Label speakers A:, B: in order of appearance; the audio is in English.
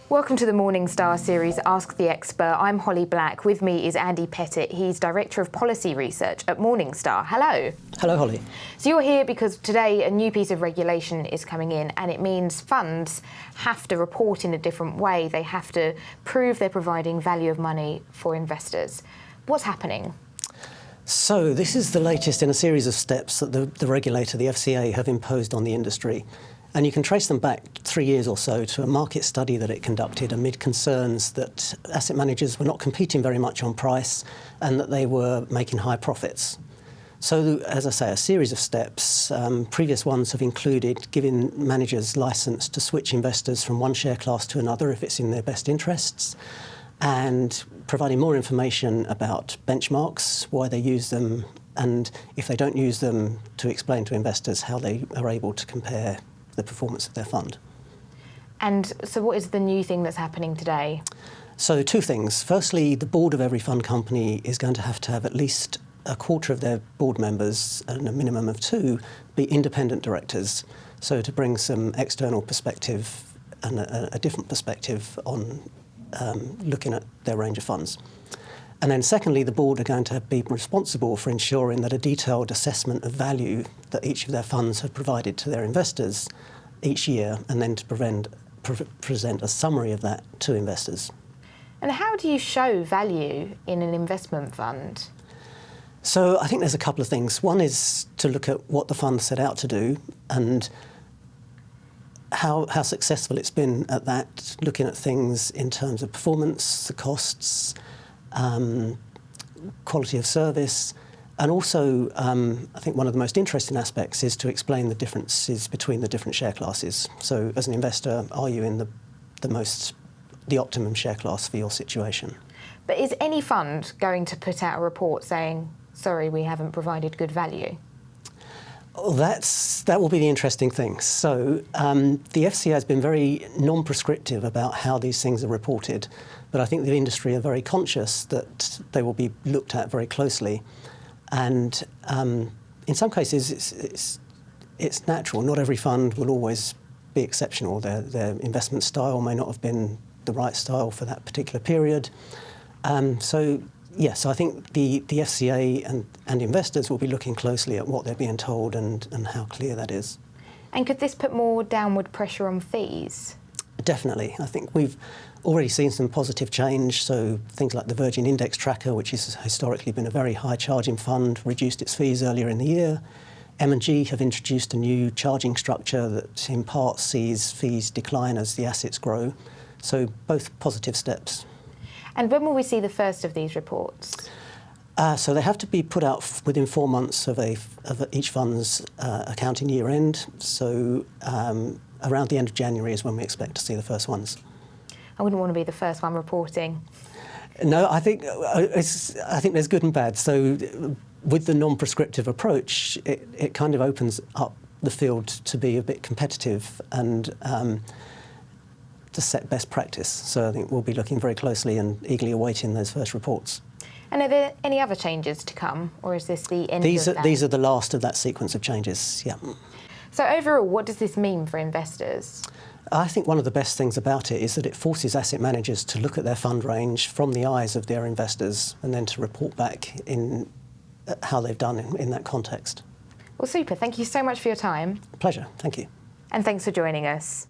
A: Welcome to the Morningstar series, Ask the Expert. I'm Holly Black. With me is Andy Pettit. He's Director of Policy Research at Morningstar. Hello.
B: Hello, Holly.
A: So you're here because today a new piece of regulation is coming in, and it means funds have to report in a different way. They have to prove they're providing value of money for investors. What's happening?
B: So this is the latest in a series of steps that the regulator, the FCA, have imposed on the industry. And you can trace them back 3 years or so to a market study that it conducted amid concerns that asset managers were not competing very much on price and that they were making high profits. So, as I say, a series of steps. Previous ones have included giving managers license to switch investors from one share class to another if it's in their best interests, and providing more information about benchmarks, why they use them, and if they don't use them, to explain to investors how they are able to compare the performance of their fund.
A: And so what is the new thing that's happening today?
B: So two things. Firstly, the board of every fund company is going to have at least a quarter of their board members, and a minimum of 2, be independent directors. So to bring some external perspective and a different perspective on looking at their range of funds. And then secondly, the board are going to be responsible for ensuring that a detailed assessment of value that each of their funds have provided to their investors each year, and then to present a summary of that to investors.
A: And how do you show value in an investment fund?
B: So I think there's a couple of things. One is to look at what the fund set out to do and how successful it's been at that, looking at things in terms of performance, the costs, quality of service, and also I think one of the most interesting aspects is to explain the differences between the different share classes. So as an investor, are you in the optimum share class for your situation?
A: But is any fund going to put out a report saying, sorry, we haven't provided good value?
B: Well, that will be the interesting thing. So the FCA has been very non-prescriptive about how these things are reported, but I think the industry are very conscious that they will be looked at very closely. And in some cases, it's natural. Not every fund will always be exceptional. Their investment style may not have been the right style for that particular period. So I think the FCA and investors will be looking closely at what they're being told and how clear that is.
A: And could this put more downward pressure on fees?
B: Definitely. I think we've already seen some positive change. So things like the Virgin Index Tracker, which has historically been a very high charging fund, reduced its fees earlier in the year. M&G have introduced a new charging structure that in part sees fees decline as the assets grow. So both positive steps.
A: And when will we see the first of these reports?
B: So they have to be put out within 4 months of each fund's accounting year end. So around the end of January is when we expect to see the first ones.
A: I wouldn't want to be the first one reporting.
B: No, I think there's good and bad. So with the non-prescriptive approach, it kind of opens up the field to be a bit competitive and to set best practice. So I think we'll be looking very closely and eagerly awaiting those first reports.
A: And are there any other changes to come, or is this the end of that?
B: These are the last of that sequence of changes, yeah.
A: So overall, what does this mean for investors?
B: I think one of the best things about it is that it forces asset managers to look at their fund range from the eyes of their investors and then to report back in how they've done in that context.
A: Well, super. Thank you so much for your time.
B: Pleasure. Thank you.
A: And thanks for joining us.